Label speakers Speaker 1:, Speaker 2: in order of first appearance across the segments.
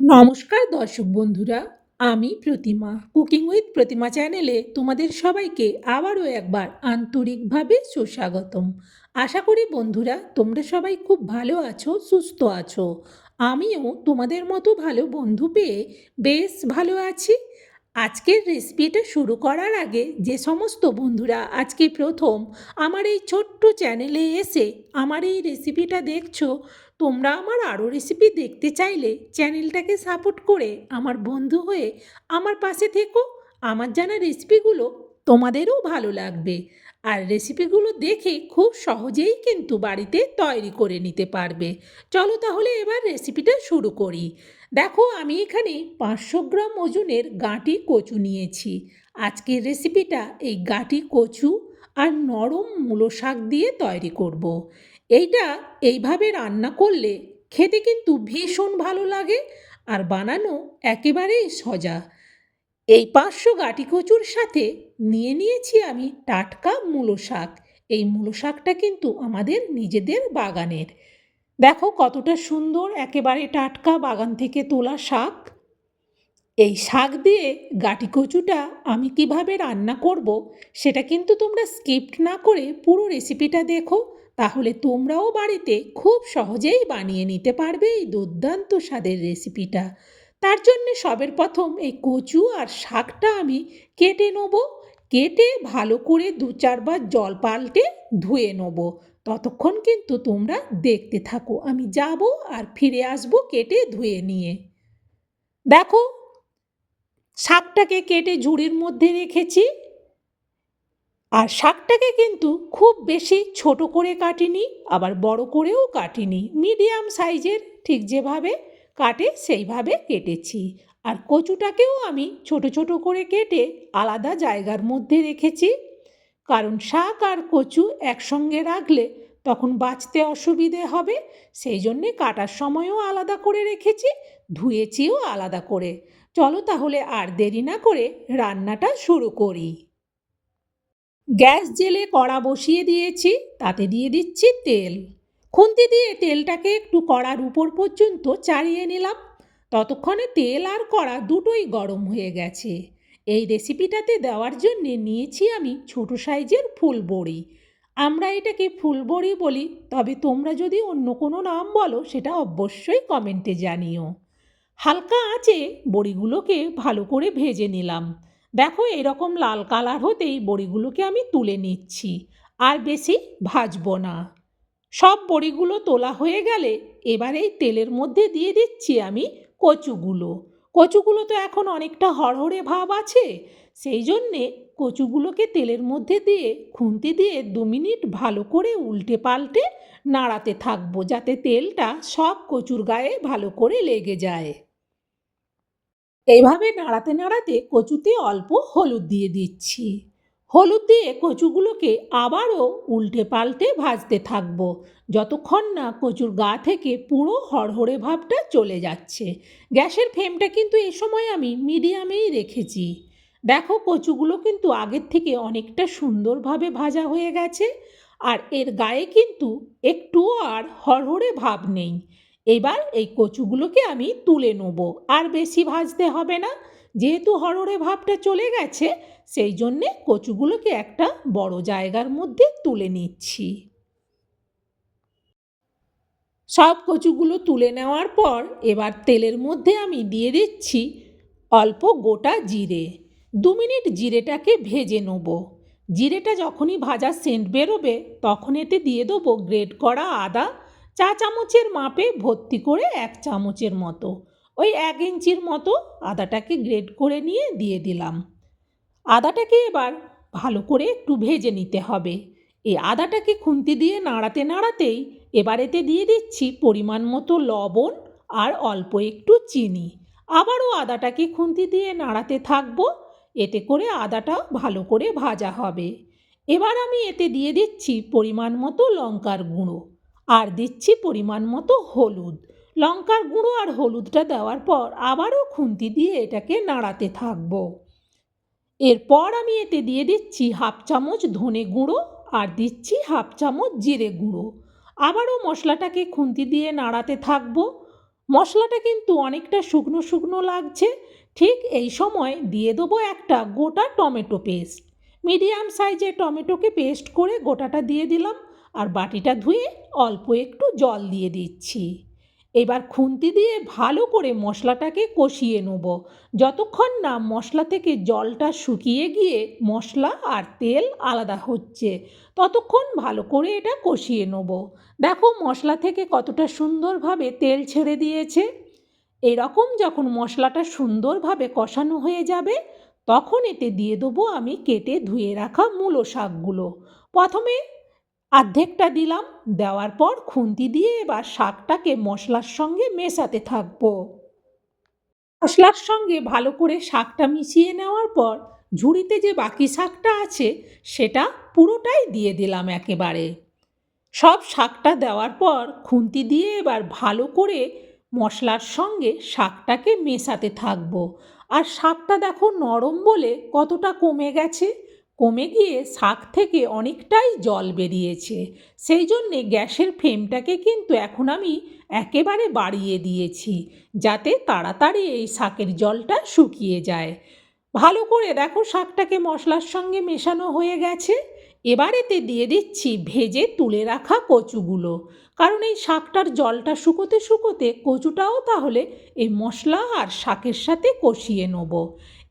Speaker 1: নমস্কার দর্শক বন্ধুরা, আমি প্রতিমা। কুকিং উইথ প্রতিমা চ্যানেলে তোমাদের সবাইকে আবারও একবার আন্তরিকভাবে সুস্বাগতম। আশা করি বন্ধুরা তোমরা সবাই খুব ভালো আছো, সুস্থ আছো। আমিও তোমাদের মতো ভালো বন্ধু পেয়ে বেশ ভালো আছি। আজকের রেসিপিটা শুরু করার আগে যে সমস্ত বন্ধুরা আজকে প্রথম আমার এই ছোট্ট চ্যানেলে এসে আমার এই রেসিপিটা দেখছো, তোমরা আমার আরও রেসিপি দেখতে চাইলে চ্যানেলটাকে সাপোর্ট করে আমার বন্ধু হয়ে আমার পাশে থেকো। আমার জানা রেসিপিগুলো তোমাদেরও ভালো লাগবে, আর রেসিপিগুলো দেখে খুব সহজেই কিন্তু বাড়িতে তৈরি করে নিতে পারবে। চলো তাহলে এবার রেসিপিটা শুরু করি। দেখো, আমি এখানে 500 গ্রাম ওজনের গাঁটি কচু নিয়েছি। আজকের রেসিপিটা এই গাঁটি কচু আর নরম মূলো শাক দিয়ে তৈরি করব। এইটা এইভাবে রান্না করলে খেতে কিন্তু ভীষণ ভালো লাগে, আর বানানো একেবারেই সোজা। এই 500 গাঁটি কচুর সাথে নিয়ে নিয়েছি আমি টাটকা মূলো শাক। এই মূলো শাকটা কিন্তু আমাদের নিজেদের বাগানের। দেখো কতটা সুন্দর, একেবারে টাটকা বাগান থেকে তোলা শাক। এই শাক দিয়ে গাঁটি কচুটা আমি কিভাবে রান্না করব সেটা কিন্তু তোমরা স্কিপ্ট না করে পুরো রেসিপিটা দেখো, তাহলে তোমরাও বাড়িতে খুব সহজেই বানিয়ে নিতে পারবে এই দুর্দান্ত স্বাদের রেসিপিটা। তার জন্যে সবের প্রথম এই কচু আর শাকটা আমি কেটে নেব। কেটে ভালো করে 2-4 বার জল পাল্টে ধুয়ে নেব। ততক্ষণ কিন্তু তোমরা দেখতে থাকো, আমি যাব আর ফিরে আসবো কেটে ধুয়ে নিয়ে। দেখো, শাকটাকে কেটে ঝুড়ির মধ্যে রেখেছি। আর শাকটাকে কিন্তু খুব বেশি ছোট করে কাটিনি, আবার বড় করেও কাটিনি, মিডিয়াম সাইজের ঠিক যেভাবে কাটে সেইভাবে কেটেছি। আর কচুটাকেও আমি ছোট ছোট করে কেটে আলাদা জায়গার মধ্যে রেখেছি, কারণ শাক আর কচু একসঙ্গে রাখলে তখন বাছতে অসুবিধে হবে। সেই জন্যে কাটার সময়ও আলাদা করে রেখেছি, ধুয়েছিও আলাদা করে। চলো তাহলে আর দেরি না করে রান্নাটা শুরু করি। গ্যাস জেলে কড়া বসিয়ে দিয়েছি, তাতে দিয়ে দিচ্ছি তেল। খুন্তি দিয়ে তেলটাকে একটু কড়ার উপর পর্যন্ত চাড়িয়ে নিলাম। ততক্ষণে তেল আর কড়া দুটোই গরম হয়ে গেছে। এই রেসিপিটাতে দেওয়ার জন্যে নিয়েছি আমি ছোট সাইজের ফুলবড়ি। আমরা এটাকে ফুলবড়ি বলি, তবে তোমরা যদি অন্য কোনো নাম বলো সেটা অবশ্যই কমেন্টে জানিও। হালকা আঁচে বড়িগুলোকে ভালো করে ভেজে নিলাম। দেখো এরকম লাল কালার হতেই বড়িগুলোকে আমি তুলে নিচ্ছি, আর বেশি ভাজবো না। সব বড়িগুলো তোলা হয়ে গেলে এবার এই তেলের মধ্যে দিয়ে দিচ্ছি আমি কচুগুলো। কচুগুলো তো এখন অনেকটা হড়হড়ে ভাব আছে, সেই জন্যে কচুগুলোকে তেলের মধ্যে দিয়ে খুন্তি দিয়ে 2 মিনিট ভালো করে উল্টে পাল্টে নাড়াতে থাকবো, যাতে তেলটা সব কচুর গায়ে ভালো করে লেগে যায়। এইভাবে নাড়াতে নাড়াতে কচুতে অল্প হলুদ দিয়ে দিচ্ছি। হলুদ দিয়ে কচুগুলোকে আবারও উল্টে পাল্টে ভাজতে থাকবো, যতক্ষণ না কচুর গা থেকে পুরো হড়হড়ে ভাবটা চলে যাচ্ছে। গ্যাসের ফ্লেমটা কিন্তু এই সময় আমি মিডিয়ামেই রেখেছি। দেখো কচুগুলো কিন্তু আগের থেকে অনেকটা সুন্দরভাবে ভাজা হয়ে গেছে, আর এর গায়ে কিন্তু একটুও আর হড়হড়ে ভাব নেই। এবার এই কচুগুলোকে আমি তুলে নেব, আর বেশি ভাজতে হবে না। যেহেতু হড়হড়ে ভাবটা চলে গেছে, সেই জন্যে কচুগুলোকে একটা বড় জায়গার মধ্যে তুলে নিচ্ছি। সব কচুগুলো তুলে নেওয়ার পর এবার তেলের মধ্যে আমি দিয়ে দিচ্ছি অল্প গোটা জিরে। 2 মিনিট জিরেটাকে ভেজে নেব। জিরেটা যখনই ভাজার সেন্ট বেরোবে তখন এতে দিয়ে দেবো গ্রেট করা আদা। 1 চা চামচের মাপে ভর্তি করে 1 চামচের মতো, ওই 1 ইঞ্চির মতো আদাটাকে গ্রেট করে নিয়ে দিয়ে দিলাম। আদাটাকে এবার ভালো করে একটু ভেজে নিতে হবে। এই আদাটাকে খুন্তি দিয়ে নাড়াতে নাড়াতেই এবার এতে দিয়ে দিচ্ছি পরিমাণ মতো লবণ আর অল্প একটু চিনি। আবারও আদাটাকে খুন্তি দিয়ে নাড়াতে থাকবো, এতে করে আদাটা ভালো করে ভাজা হবে। এবার আমি এতে দিয়ে দিচ্ছি পরিমাণ মতো লঙ্কার গুঁড়ো, আর দিচ্ছি পরিমাণ মতো হলুদ। লঙ্কার গুঁড়ো আর হলুদটা দেওয়ার পর আবারও খুন্তি দিয়ে এটাকে নাড়াতে থাকবো। এরপর আমি এতে দিয়ে দিচ্ছি 1/2 চামচ ধনে গুঁড়ো, আর দিচ্ছি 1/2 চামচ জিরে গুঁড়ো। আবারও মশলাটাকে খুন্তি দিয়ে নাড়াতে থাকবো। মশলাটা কিন্তু অনেকটা শুকনো শুকনো লাগছে। ঠিক এই সময় দিয়ে দেবো একটা গোটা টমেটো পেস্ট। মিডিয়াম সাইজের টমেটোকে পেস্ট করে গোটাটা দিয়ে দিলাম, আর বাটিটা ধুয়ে অল্প একটু জল দিয়ে দিচ্ছি। এবার খুন্তি দিয়ে ভালো করে মশলাটাকে কষিয়ে নেব, যতক্ষণ না মশলা থেকে জলটা শুকিয়ে গিয়ে মশলা আর তেল আলাদা হচ্ছে, ততক্ষণ ভালো করে এটা কষিয়ে নেব। দেখো মশলা থেকে কতটা সুন্দরভাবে তেল ছেড়ে দিয়েছে। এরকম যখন মশলাটা সুন্দরভাবে কষানো হয়ে যাবে, তখন এতে দিয়ে দেবো আমি কেটে ধুয়ে রাখা মূলো শাকগুলো। প্রথমে অর্ধেকটা দিলাম, দেওয়ার পর খুন্তি দিয়ে এবার শাকটাকে মশলার সঙ্গে মেশাতে থাকবো। মশলার সঙ্গে ভালো করে শাকটা মিশিয়ে নেওয়ার পর ঝুড়িতে যে বাকি শাকটা আছে সেটা পুরোটাই দিয়ে দিলাম একেবারে। সব শাকটা দেওয়ার পর খুন্তি দিয়ে এবার ভালো করে মশলার সঙ্গে শাকটাকে মেশাতে থাকবো। আর শাকটা দেখো নরম বলে কতটা কমে গেছে, কমে গিয়ে শাক থেকে অনেকটাই জল বেরিয়েছে। সেই জন্যে গ্যাসের ফ্লেমটাকে কিন্তু এখন আমি একেবারে বাড়িয়ে দিয়েছি, যাতে তাড়াতাড়ি এই শাকের জলটা শুকিয়ে যায়। ভালো করে দেখো শাকটাকে মশলার সঙ্গে মেশানো হয়ে গেছে। এবার এতে দিয়ে দিচ্ছি ভেজে তুলে রাখা কচুগুলো, কারণ এই শাকটার জলটা শুকোতে শুকোতে কচুটাও তাহলে এই মশলা আর শাকের সাথে কষিয়ে নেব।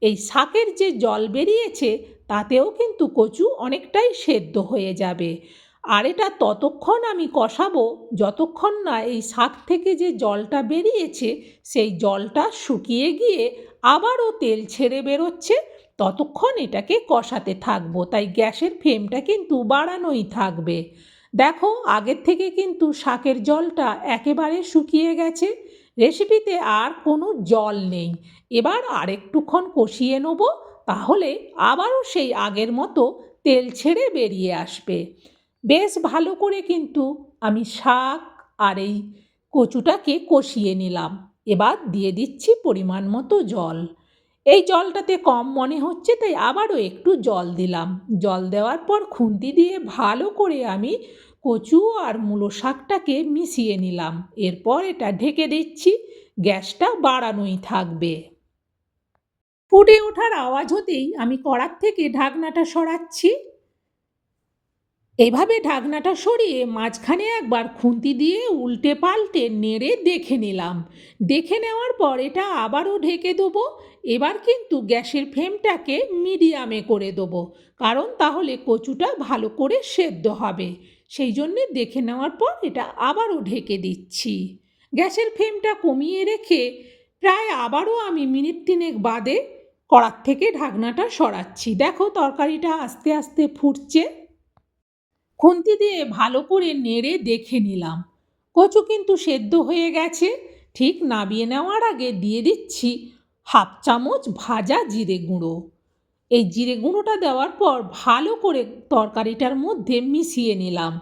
Speaker 1: এই শাকের যে জল বেরিয়েছে তাতেও কিন্তু কচু অনেকটাই সেদ্ধ হয়ে যাবে। আর এটা ততক্ষণ আমি কষাবো যতক্ষণ না এই শাক থেকে যে জলটা বেরিয়েছে সেই জলটা শুকিয়ে গিয়ে আবারও তেল ছেড়ে বেরোচ্ছে, ততক্ষণ এটাকে কষাতে থাকবো। তাই গ্যাসের ফ্লেমটা কিন্তু বাড়ানোই থাকবে। দেখো আগের থেকে কিন্তু শাকের জলটা একেবারে শুকিয়ে গেছে, রেসিপিতে আর কোনো জল নেই। এবার আরেকটুক্ষণ কষিয়ে নেব, তাহলে আবারও সেই আগের মতো তেল ছেড়ে বেরিয়ে আসবে। বেশ ভালো করে কিন্তু আমি শাক আর এই কচুটাকে কষিয়ে নিলাম। এবার দিয়ে দিচ্ছি পরিমাণ মতো জল। এই জলটাতে কম মনে হচ্ছে তাই আবারও একটু জল দিলাম। জল দেওয়ার পর খুন্তি দিয়ে ভালো করে আমি কচু আর মূলো শাকটাকে মিশিয়ে নিলাম। এরপর এটা ঢেকে দিচ্ছি, গ্যাসটা বাড়ানোই থাকবে। ফুটে ওঠার আওয়াজ হতেই আমি কড়ার থেকে ঢাকনাটা সরাচ্ছি। এভাবে ঢাকনাটা সরিয়ে মাঝখানে একবার খুন্তি দিয়ে উল্টে পাল্টে নেড়ে দেখে নিলাম। দেখে নেওয়ার পর এটা আবারও ঢেকে দেবো। এবার কিন্তু গ্যাসের ফ্লেমটাকে মিডিয়ামে করে দেবো, কারণ তাহলে কচুটা ভালো করে সেদ্ধ হবে। সেই জন্যে দেখে নেওয়ার পর এটা আবারও ঢেকে দিচ্ছি। গ্যাসের ফ্লেমটা কমিয়ে রেখে প্রায় আবারও আমি মিনিট তিনেক বাদে কড়ার থেকে ঢাকনাটা সরাচ্ছি। দেখো তরকারিটা আস্তে আস্তে ফুটছে। খুন্তি দিয়ে ভালো করে নেড়ে দেখে নিলাম, কচু কিন্তু সেদ্ধ হয়ে গেছে। ঠিক নামিয়ে নেওয়ার আগে দিয়ে দিচ্ছি হাফ চামচ ভাজা জিরে গুঁড়ো। এই জিরে গুঁড়োটা দেওয়ার পর ভালো করে তরকারিটার মধ্যে মিশিয়ে নিলাম।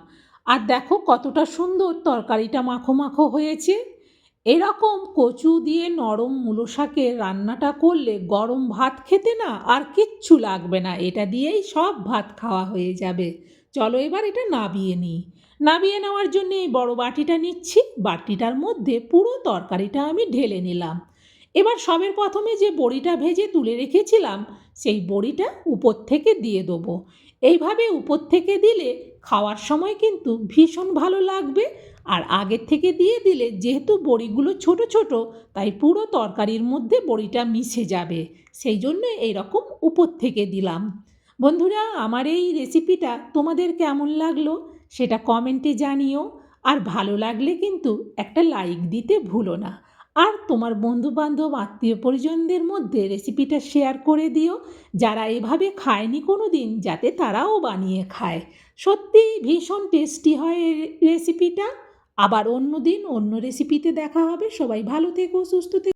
Speaker 1: আর দেখো কতটা সুন্দর তরকারিটা মাখো মাখো হয়েছে। এরকম কচু দিয়ে নরম মূলো শাকের রান্নাটা করলে গরম ভাত খেতে না আর কিচ্ছু লাগবে না, এটা দিয়েই সব ভাত খাওয়া হয়ে যাবে। চলো এবার এটা নাবিয়ে নিই। নাবিয়ে নেওয়ার জন্য এই বড় বাটিটা নিচ্ছি, বাটিটার মধ্যে পুরো তরকারিটা আমি ঢেলে নিলাম। এবার সবের প্রথমে যে বড়িটা ভেজে তুলে রেখেছিলাম সেই বড়িটা উপর থেকে দিয়ে দেবো। এইভাবে উপর থেকে দিলে খাওয়ার সময় কিন্তু ভীষণ ভালো লাগবে। আর আগের থেকে দিয়ে দিলে যেহেতু বড়িগুলো ছোট ছোট, তাই পুরো তরকারির মধ্যে বড়িটা মিশে যাবে, সেই জন্য এইরকম উপর থেকে দিলাম। বন্ধুরা আমার এই রেসিপিটা তোমাদের কেমন লাগলো সেটা কমেন্টে জানিও। আর ভালো লাগলে কিন্তু একটা লাইক দিতে ভুলো না। আর তোমার বন্ধুবান্ধব আত্মীয় পরিজনদের মধ্যে রেসিপিটা শেয়ার করে দিও, যারা এভাবে খায়নি কোনো দিন, যাতে তারাও বানিয়ে খায়। সত্যিই ভীষণ টেস্টি হয় এই রেসিপিটা। আবার অন্য দিন অন্য রেসিপিতে দেখা হবে। সবাই ভালো থেকো, সুস্থ থেকো।